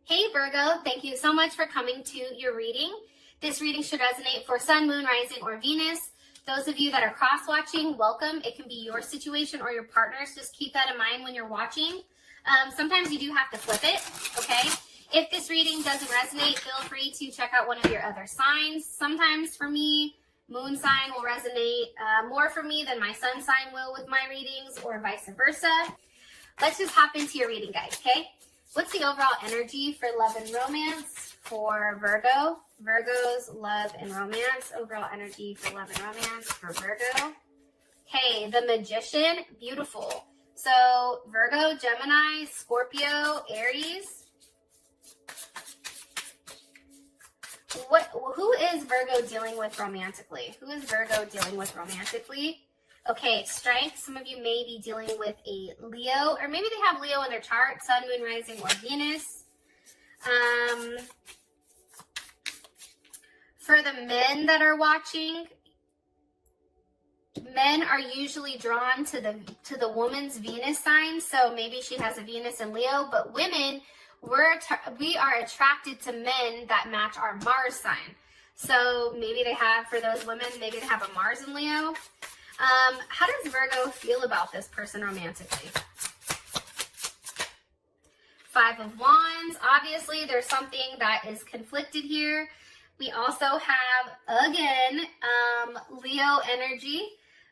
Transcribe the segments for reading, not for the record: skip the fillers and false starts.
Hey Virgo, thank you so much for coming to your reading. This reading should resonate for Sun, Moon, Rising, or Venus. Those of you that are cross-watching, welcome. It can be your situation or your partner's. Just keep that in mind when you're watching. Sometimes you do have to flip it, okay? If this reading doesn't resonate, feel free to check out one of your other signs. Sometimes for me, moon sign will resonate more for me than my sun sign will with my readings, or vice versa. Let's just hop into your reading, guys, okay? What's the overall energy for love and romance for Virgo? Virgo's love and romance. Overall energy for love and romance for Virgo. Okay, the Magician. Beautiful. So Virgo, Gemini, Scorpio, Aries. Who is Virgo dealing with romantically? Who is Virgo dealing with romantically? Okay, strength. Some of you may be dealing with a Leo, or maybe they have Leo in their chart, Sun, Moon, Rising, or Venus. For the men that are watching, men are usually drawn to the woman's Venus sign, so maybe she has a Venus in Leo, but women, we are attracted to men that match our Mars sign. So maybe they have, for those women, maybe they have a Mars in Leo. How does Virgo feel about this person romantically? Five of Wands. Obviously, there's something that is conflicted here. We also have, again, Leo energy,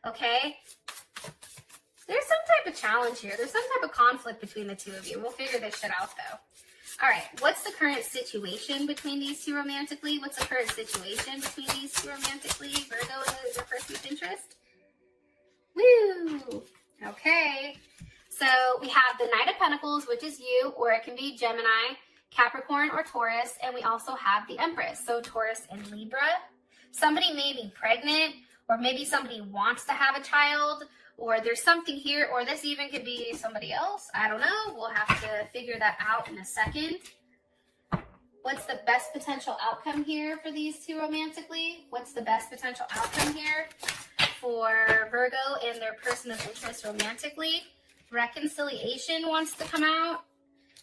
okay? There's some type of challenge here. There's some type of conflict between the two of you. We'll figure this shit out, though. All right, what's the current situation between these two romantically? What's the current situation between these two romantically? Virgo and the person of interest? Woo! Okay, so we have the Knight of Pentacles, which is you, or it can be Gemini, Capricorn, or Taurus, and we also have the Empress, so Taurus and Libra. Somebody may be pregnant, or maybe somebody wants to have a child, or there's something here, or this even could be somebody else. I don't know. We'll have to figure that out in a second. What's the best potential outcome here for these two romantically? What's the best potential outcome here for Virgo and their person of interest romantically? Reconciliation wants to come out.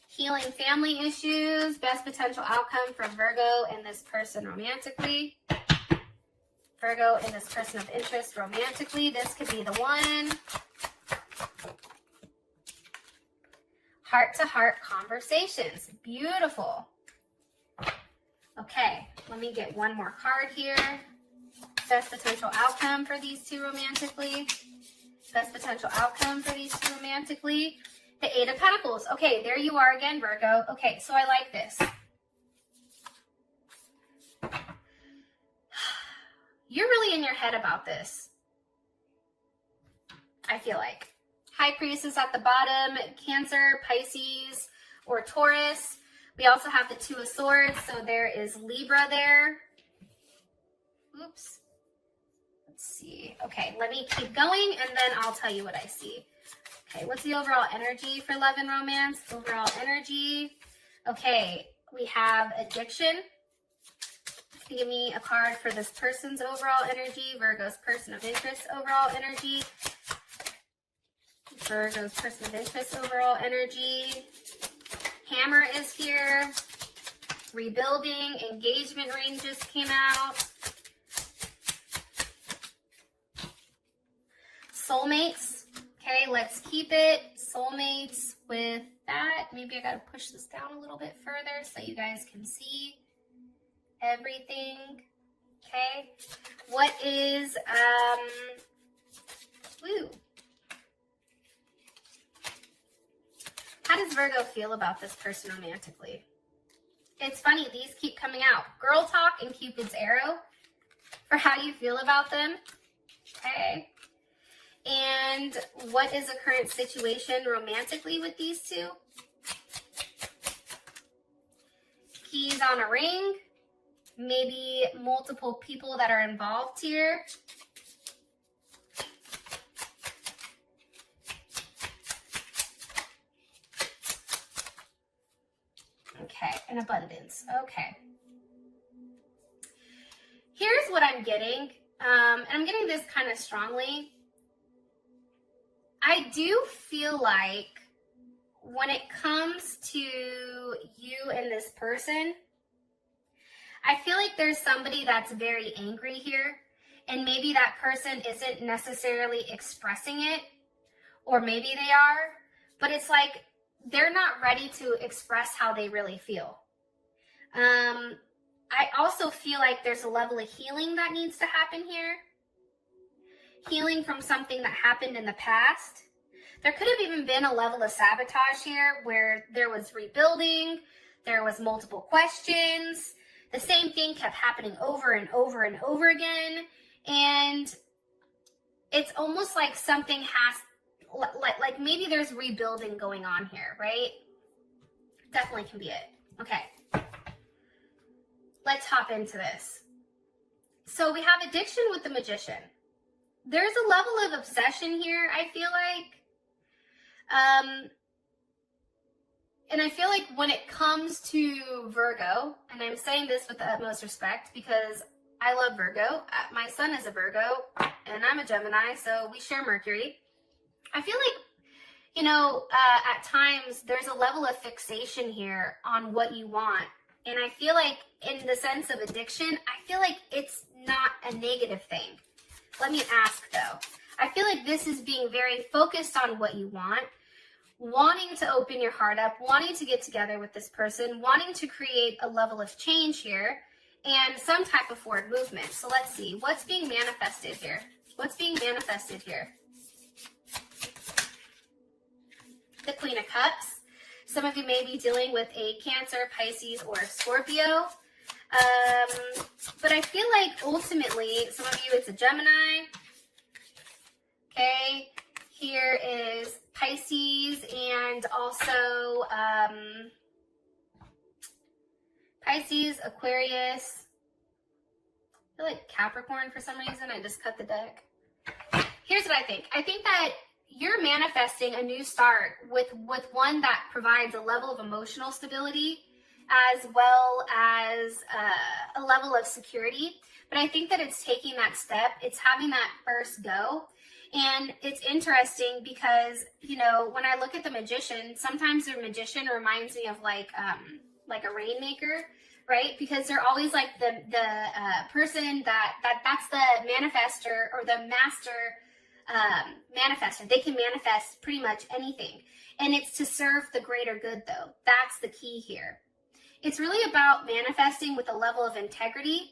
Healing family issues. Best potential outcome for Virgo and this person romantically. Virgo and this person of interest romantically. This could be the one. Heart-to-heart conversations. Beautiful. Okay, let me get one more card here. Best potential outcome for these two romantically. Best potential outcome for these two romantically. The Eight of Pentacles. Okay, there you are again, Virgo. Okay, so I like this. You're really in your head about this, I feel like. High Priestess at the bottom, Cancer, Pisces, or Taurus. We also have the Two of Swords, so there is Libra there. Oops. Let's see. Okay, let me keep going, and then I'll tell you what I see. Okay, what's the overall energy for love and romance? Overall energy. Okay, we have addiction. Give me a card for this person's overall energy. Virgo's person of interest overall energy. Virgo's person of interest overall energy. Hammer is here. Rebuilding. Engagement ring just came out. Soulmates. Okay, let's keep it. Soulmates with that. Maybe I gotta push this down a little bit further so you guys can see everything. Okay, what is how does Virgo feel about this person romantically? It's funny, these keep coming out. Girl talk and Cupid's arrow for how you feel about them. Okay, and what is the current situation romantically with these two? Keys on a ring. Maybe multiple people that are involved here. Okay, an abundance. Okay. Here's what I'm getting, and I'm getting this kind of strongly. I do feel like when it comes to you you and this person, I feel like there's somebody that's very angry here, and maybe that person isn't necessarily expressing it, or maybe they are, but it's like they're not ready to express how they really feel. I also feel like there's a level of healing that needs to happen here. Healing from something that happened in the past. There could have even been a level of sabotage here where there was rebuilding, there was multiple questions, the same thing kept happening over and over and over again, and it's almost like something has, like maybe there's rebuilding going on here, right? Definitely can be it. Okay. Let's hop into this. So we have addiction with the Magician. There's a level of obsession here, I feel like. And I feel like when it comes to Virgo, and I'm saying this with the utmost respect because I love Virgo. My son is a Virgo, and I'm a Gemini, so we share Mercury. I feel like, you know, at times there's a level of fixation here on what you want. And I feel like in the sense of addiction, I feel like it's not a negative thing. Let me ask though. I feel like this is being very focused on what you want, wanting to open your heart up, wanting to get together with this person, wanting to create a level of change here and some type of forward movement. So let's see, what's being manifested here? What's being manifested here? The Queen of Cups. Some of you may be dealing with a Cancer, Pisces, or Scorpio. But I feel like ultimately, some of you, it's a Gemini. Okay. Here is Pisces and also Pisces, Aquarius. I feel like Capricorn for some reason. I just cut the deck. Here's what I think. I think that you're manifesting a new start with one that provides a level of emotional stability as well as a level of security. But I think that it's taking that step. It's having that first go. And it's interesting because, you know, when I look at the Magician, sometimes the Magician reminds me of like a rainmaker, right? Because they're always like the person that's the manifester or the master manifester. They can manifest pretty much anything. And it's to serve the greater good though. That's the key here. It's really about manifesting with a level of integrity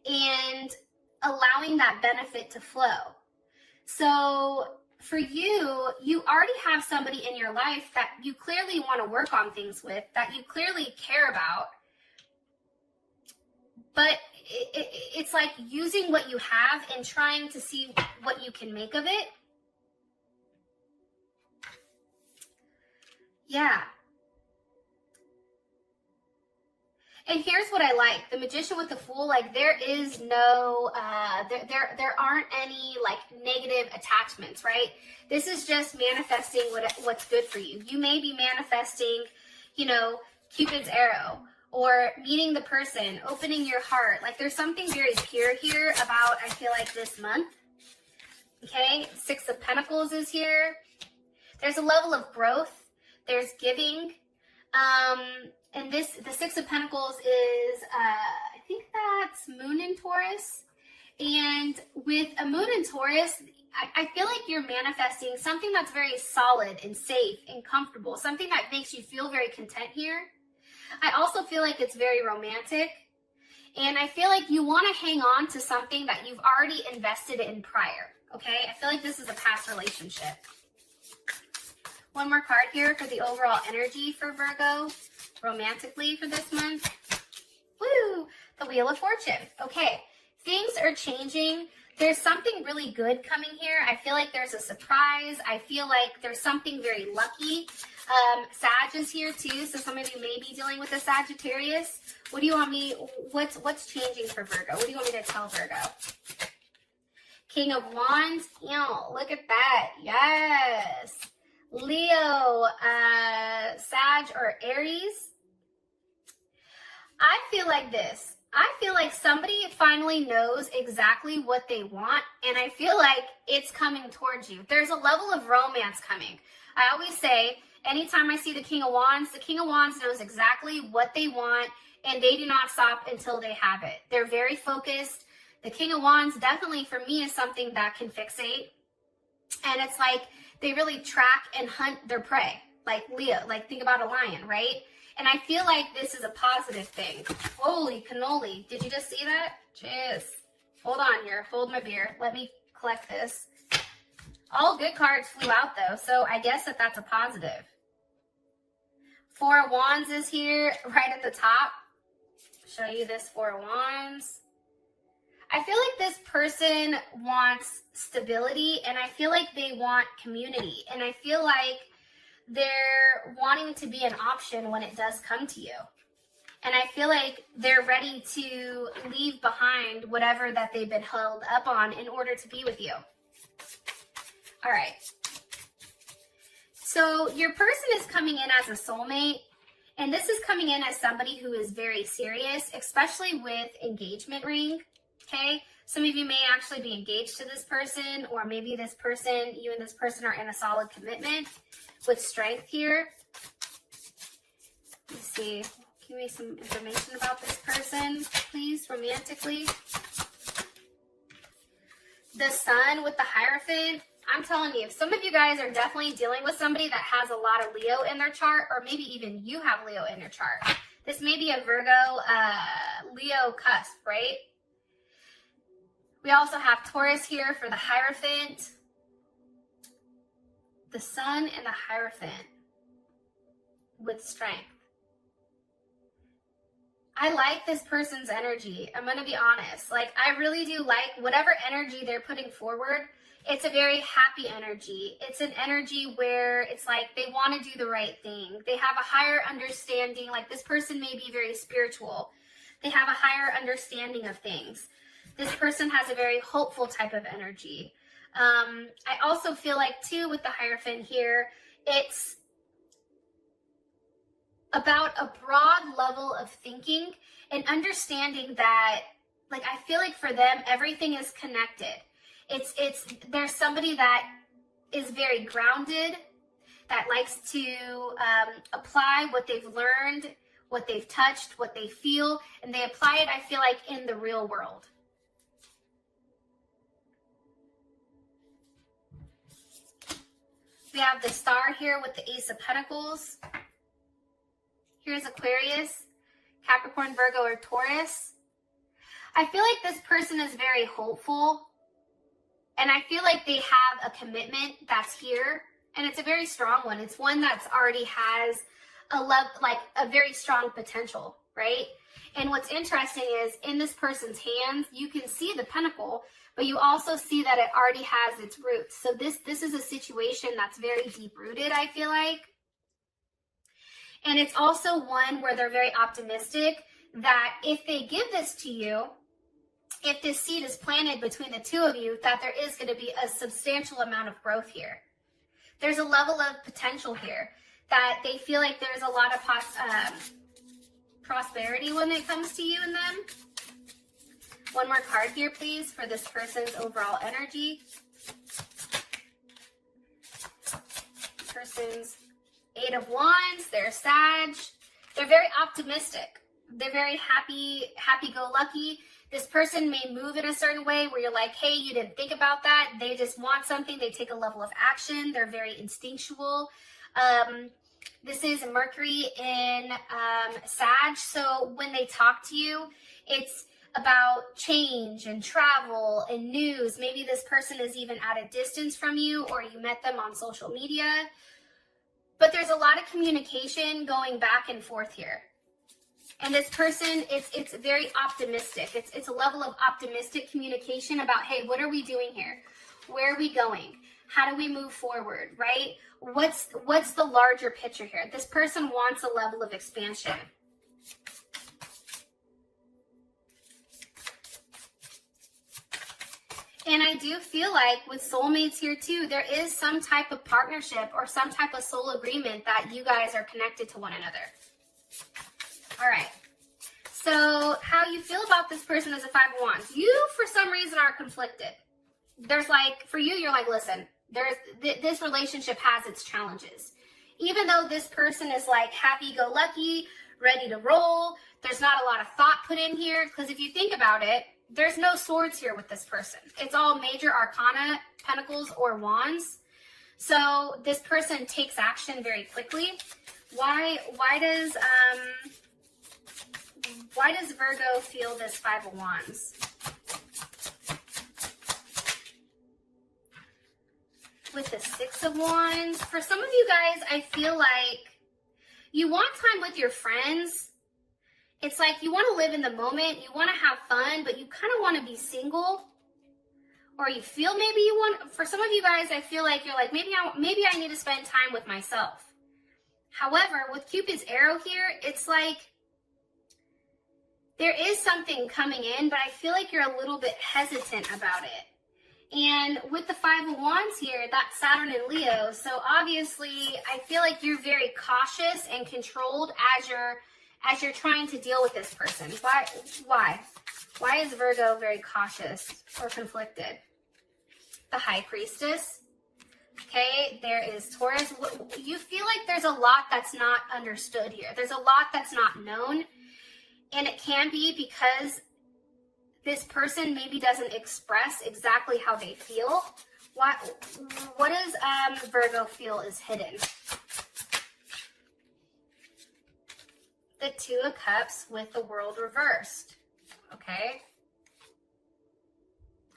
and allowing that benefit to flow. So for you, you already have somebody in your life that you clearly want to work on things with, that you clearly care about. But it's like using what you have and trying to see what you can make of it. Yeah. And here's what I like. The Magician with the Fool, like there is no, there aren't any like negative attachments, right? This is just manifesting what's good for you. You may be manifesting, you know, Cupid's arrow or meeting the person, opening your heart. Like there's something very pure here about, I feel like this month. Okay, Six of Pentacles is here. There's a level of growth. There's giving. And the Six of Pentacles is, I think that's Moon in Taurus. And with a Moon in Taurus, I feel like you're manifesting something that's very solid and safe and comfortable. Something that makes you feel very content here. I also feel like it's very romantic. And I feel like you want to hang on to something that you've already invested in prior. Okay? I feel like this is a past relationship. One more card here for the overall energy for Virgo. Romantically for this month. Woo! The Wheel of Fortune. Okay, things are changing. There's something really good coming here. I feel like there's a surprise. I feel like there's something very lucky. Sag is here too, so some of you may be dealing with a Sagittarius. What do you want me, what's changing for Virgo? What do you want me to tell Virgo? King of Wands. Ew, look at that. Yes. Leo, Sag, or Aries. I feel like this. I feel like somebody finally knows exactly what they want, and I feel like it's coming towards you. There's a level of romance coming. I always say, Anytime I see the King of Wands knows exactly what they want, and they do not stop until they have it. They're very focused. The King of Wands definitely for me is something that can fixate. And it's like they really track and hunt their prey. Like Leo, like think about a lion, right? And I feel like this is a positive thing. Holy cannoli. Did you just see that? Jeez. Hold on here. Hold my beer. Let me collect this. All good cards flew out though, so I guess that's a positive. Four of Wands is here right at the top. Show you this Four of Wands. I feel like this person wants stability, and I feel like they want community, and I feel like they're wanting to be an option when it does come to you. And I feel like they're ready to leave behind whatever that they've been held up on in order to be with you. All right. So your person is coming in as a soulmate, and this is coming in as somebody who is very serious, especially with engagement ring, okay? Some of you may actually be engaged to this person, or maybe this person, you and this person are in a solid commitment with strength here. Let's see. Give me some information about this person, please, romantically. The Sun with the Hierophant. I'm telling you, some of you guys are definitely dealing with somebody that has a lot of Leo in their chart, or maybe even you have Leo in your chart. This may be a Virgo, Leo cusp, right? We also have Taurus here for the Hierophant. The Sun and the Hierophant with strength. I like this person's energy. I'm going to be honest. Like, I really do like whatever energy they're putting forward. It's a very happy energy. It's an energy where it's like they want to do the right thing. They have a higher understanding. Like, this person may be very spiritual. They have a higher understanding of things. This person has a very hopeful type of energy. I also feel like, too, with the Hierophant here, it's about a broad level of thinking and understanding that, like, I feel like for them, everything is connected. There's somebody that is very grounded, that likes to apply what they've learned, what they've touched, what they feel, and they apply it, I feel like, in the real world. We have the Star here with the Ace of Pentacles. Here's Aquarius, Capricorn, Virgo, or Taurus. I feel like this person is very hopeful, and I feel like they have a commitment that's here, and it's a very strong one. It's one that's already has a very strong potential, right? And what's interesting is in this person's hands, you can see the pentacle, but you also see that it already has its roots. So this is a situation that's very deep-rooted, I feel like. And it's also one where they're very optimistic that if they give this to you, if this seed is planted between the two of you, that there is going to be a substantial amount of growth here. There's a level of potential here that they feel like there's a lot of prosperity when it comes to you and them. One more card here, please, for this person's overall energy. Person's Eight of Wands, they're Sag. They're very optimistic. They're very happy-go-lucky. This person may move in a certain way where you're like, hey, you didn't think about that. They just want something. They take a level of action. They're very instinctual. This is Mercury in Sag. So when they talk to you, it's about change and travel and news. Maybe this person is even at a distance from you, or you met them on social media. But there's a lot of communication going back and forth here. And this person, it's very optimistic. It's a level of optimistic communication about, hey, what are we doing here? Where are we going? How do we move forward, right? What's the larger picture here? This person wants a level of expansion. And I do feel like with soulmates here too, there is some type of partnership or some type of soul agreement that you guys are connected to one another. All right. So how you feel about this person is a Five of Wands. You, for some reason, are conflicted. There's like, for you, you're like, listen, this relationship has its challenges. Even though this person is like happy-go-lucky, ready to roll, there's not a lot of thought put in here, because if you think about it, there's no swords here with this person. It's all major arcana, pentacles, or wands. So this person takes action very quickly. Why does Virgo feel this Five of Wands? With the Six of Wands, for some of you guys, I feel like you want time with your friends. It's like you want to live in the moment, you want to have fun, but you kind of want to be single. Or you feel maybe you want, for some of you guys, I feel like you're like, maybe I need to spend time with myself. However, with Cupid's arrow here, it's like there is something coming in, but I feel like you're a little bit hesitant about it. And with the Five of Wands here, that's Saturn and Leo. So obviously, I feel like you're very cautious and controlled as you're trying to deal with this person. Why? Why is Virgo very cautious or conflicted? The High Priestess. Okay, there is Taurus. You feel like there's a lot that's not understood here. There's a lot that's not known. And it can be because this person maybe doesn't express exactly how they feel. What does Virgo feel is hidden? The Two of Cups with the World reversed. Okay.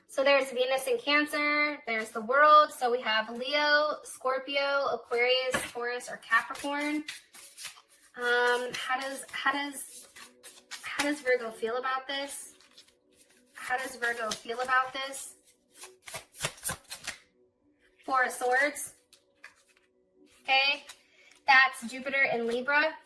So there's Venus in Cancer. There's the World. So we have Leo, Scorpio, Aquarius, Taurus, or Capricorn. How does Virgo feel about this? How does Virgo feel about this? Four of Swords. Okay. That's Jupiter in Libra.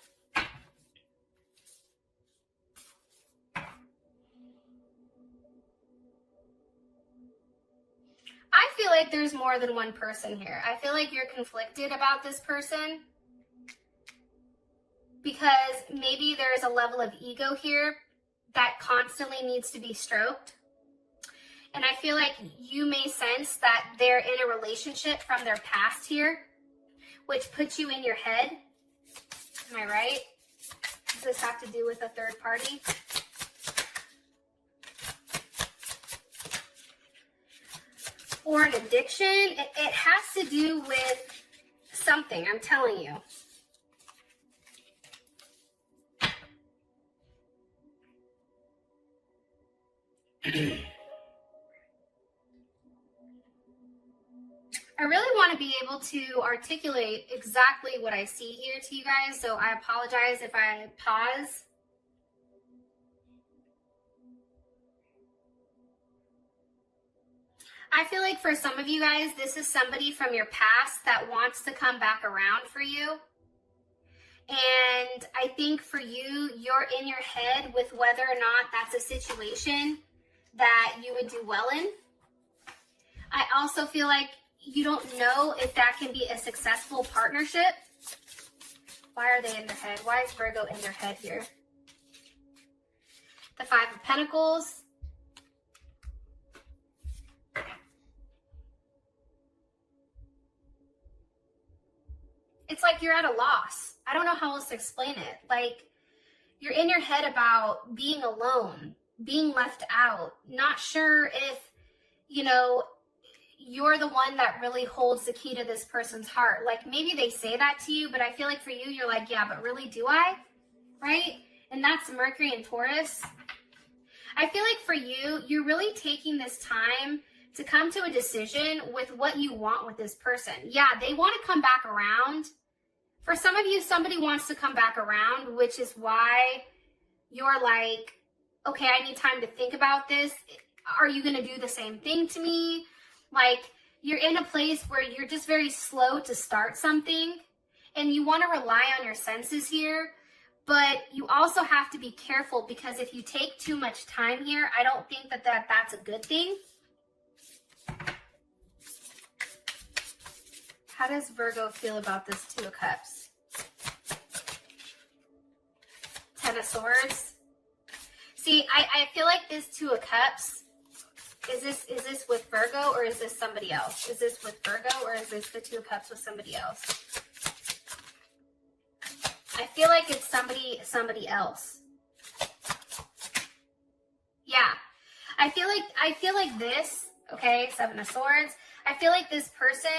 I feel like there's more than one person here. I feel like you're conflicted about this person because maybe there's a level of ego here that constantly needs to be stroked. And I feel like you may sense that they're in a relationship from their past here, which puts you in your head. Am I right? Does this have to do with a third party? Or an addiction. It has to do with something, I'm telling you. I really want to be able to articulate exactly what I see here to you guys, so I apologize if I pause. I feel like for some of you guys, this is somebody from your past that wants to come back around for you. And I think for you, you're in your head with whether or not that's a situation that you would do well in. I also feel like you don't know if that can be a successful partnership. Why are they in their head? Why is Virgo in their head here? The Five of Pentacles. It's like you're at a loss. I don't know how else to explain it. Like, you're in your head about being alone, being left out, not sure if, you know, you're the one that really holds the key to this person's heart. Like, maybe they say that to you, but I feel like for you, you're like, yeah, but really, do I? Right? And that's Mercury and Taurus. I feel like for you, you're really taking this time to come to a decision with what you want with this person. Yeah, they want to come back around. For some of you, somebody wants to come back around, which is why you're like, okay, I need time to think about this. Are you going to do the same thing to me? Like, you're in a place where you're just very slow to start something, and you want to rely on your senses here, but you also have to be careful, because if you take too much time here, I don't think that that's a good thing. How does Virgo feel about this Two of Cups? Ten of Swords. See, I feel like this Two of Cups, is this with Virgo, or is this somebody else? Is this with Virgo, or is this the Two of Cups with somebody else? I feel like it's somebody else. Yeah. I feel like this, okay, Seven of Swords. I feel like this person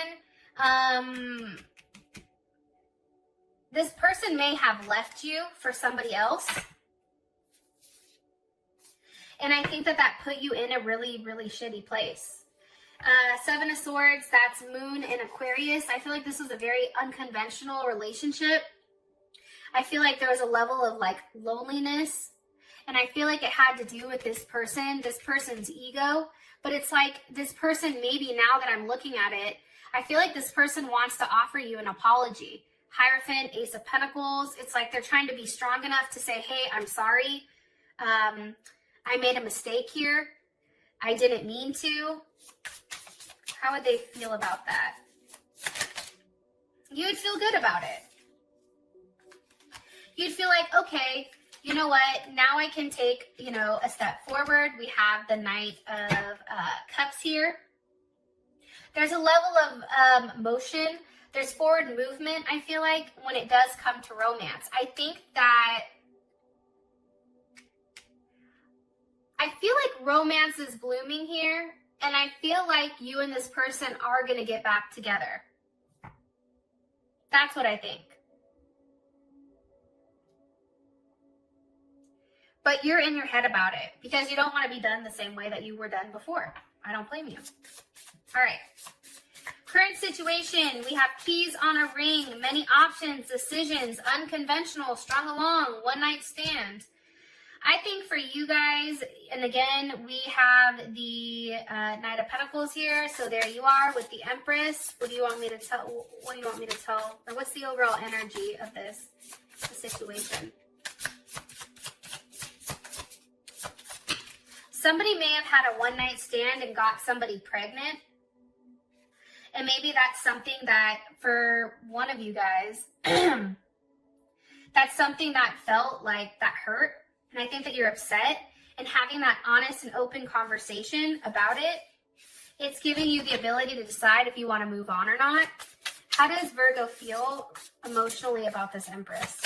may have left you for somebody else. And I think that put you in a really, really shitty place. Seven of Swords, that's Moon in Aquarius. I feel like this was a very unconventional relationship. I feel like there was a level of like loneliness. And I feel like it had to do with this person's ego. But it's like this person, maybe now that I'm looking at it, I feel like this person wants to offer you an apology. Hierophant, Ace of Pentacles. It's like they're trying to be strong enough to say, hey, I'm sorry. I made a mistake here. I didn't mean to. How would they feel about that? You would feel good about it. You'd feel like, okay, you know what? Now I can take, a step forward. We have the Knight of Cups here. There's a level of motion. There's forward movement, I feel like, when it does come to romance. I feel like romance is blooming here. And I feel like you and this person are going to get back together. That's what I think. But you're in your head about it because you don't want to be done the same way that you were done before. I don't blame you. All right. Current situation. We have keys on a ring, many options, decisions, unconventional, strung along, one night stand. I think for you guys, and again, we have the Knight of Pentacles here. So there you are with the Empress. What do you want me to tell? Or what's the overall energy of this situation? Somebody may have had a one-night stand and got somebody pregnant. And maybe that's something that, for one of you guys, that's something that felt like that hurt. And I think that you're upset, and having that honest and open conversation about it, it's giving you the ability to decide if you want to move on or not. How does Virgo feel emotionally about this Empress?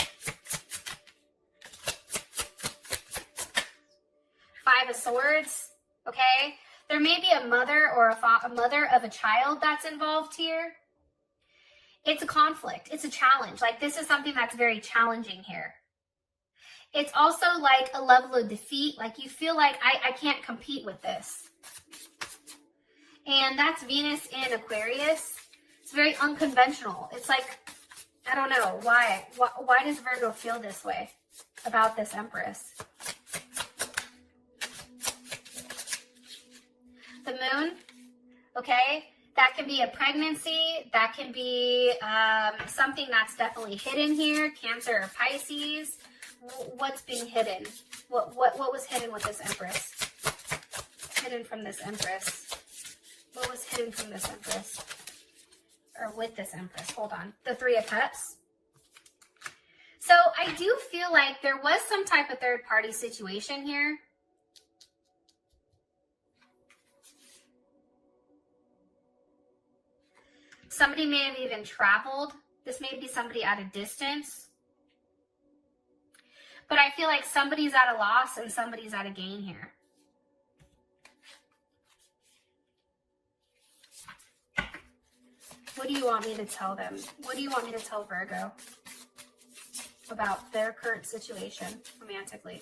Five of Swords, okay? There may be a mother or a mother of a child that's involved here. It's a conflict. It's a challenge. Like, this is something that's very challenging here. It's also like a level of defeat. Like, you feel like, I can't compete with this. And that's Venus in Aquarius. It's very unconventional. It's like, I don't know. Why does Virgo feel this way about this Empress? The Moon, okay? That can be a pregnancy. That can be something that's definitely hidden here. Cancer or Pisces. What's being hidden? What was hidden with this Empress? Hidden from this Empress. What was hidden from this Empress? Or with this Empress? Hold on. The Three of Cups. So I do feel like there was some type of third-party situation here. Somebody may have even traveled. This may be somebody at a distance. But I feel like somebody's at a loss and somebody's at a gain here. What do you want me to tell them? What do you want me to tell Virgo about their current situation romantically?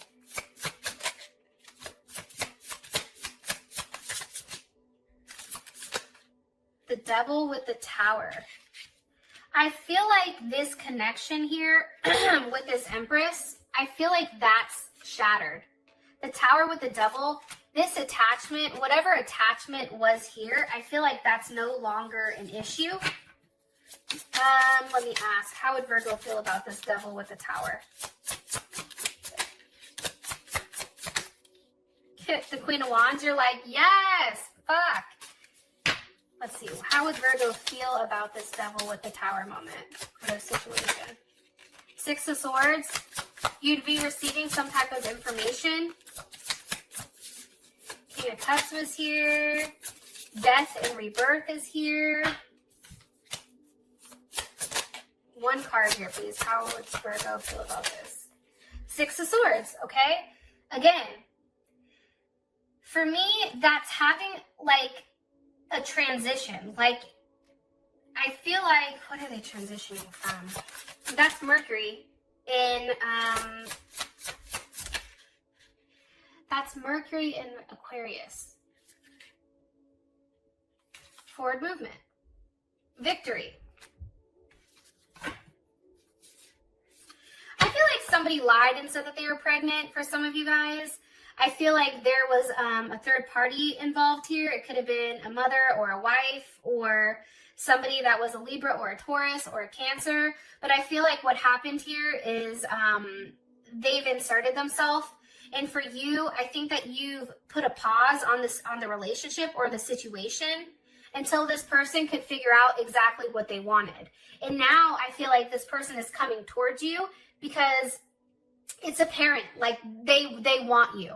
The Devil with the Tower. I feel like this connection here with this Empress, I feel like that's shattered. The Tower with the Devil, this attachment, whatever attachment was here, I feel like that's no longer an issue. Let me ask, how would Virgo feel about this Devil with the Tower? The Queen of Wands, you're like, yes, fuck. Let's see, how would Virgo feel about this Devil with the Tower moment or this situation? Six of Swords, you'd be receiving some type of information. King of Cups was here. Death and rebirth is here. One card here, please. How would Virgo feel about this? Six of Swords, okay? Again, for me, that's having like a transition. Like, I feel like, what are they transitioning from? That's Mercury in, that's Mercury in Aquarius. Forward movement. Victory. I feel like somebody lied and said that they were pregnant for some of you guys. I feel like there was a third party involved here. It could have been a mother or a wife or somebody that was a Libra or a Taurus or a Cancer. But I feel like what happened here is they've inserted themselves. And for you, I think that you've put a pause on the relationship or the situation until this person could figure out exactly what they wanted. And now I feel like this person is coming towards you because it's apparent, like they want you.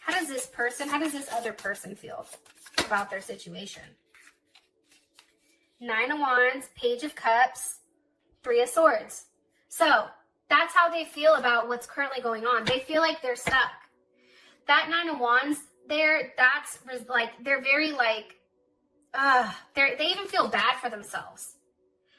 How does this other person feel about their situation? Nine of Wands, Page of Cups, Three of Swords. So that's how they feel about what's currently going on. They feel like they're stuck. That Nine of Wands there, that's like, they're very like, they even feel bad for themselves.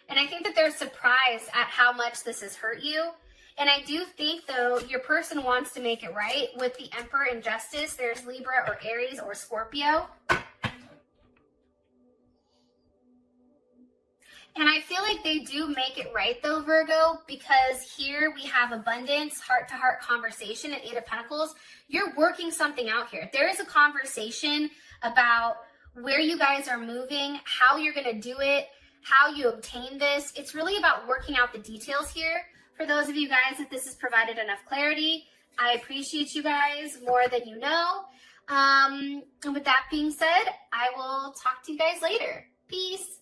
And I think that they're surprised at how much this has hurt you. And I do think, though, your person wants to make it right. With the Emperor in Justice, there's Libra or Aries or Scorpio. And I feel like they do make it right, though, Virgo, because here we have abundance, heart-to-heart conversation at Eight of Pentacles. You're working something out here. There is a conversation about where you guys are moving, how you're going to do it, how you obtain this. It's really about working out the details here. For those of you guys that this has provided enough clarity, I appreciate you guys more than you know. And with that being said, I will talk to you guys later. Peace.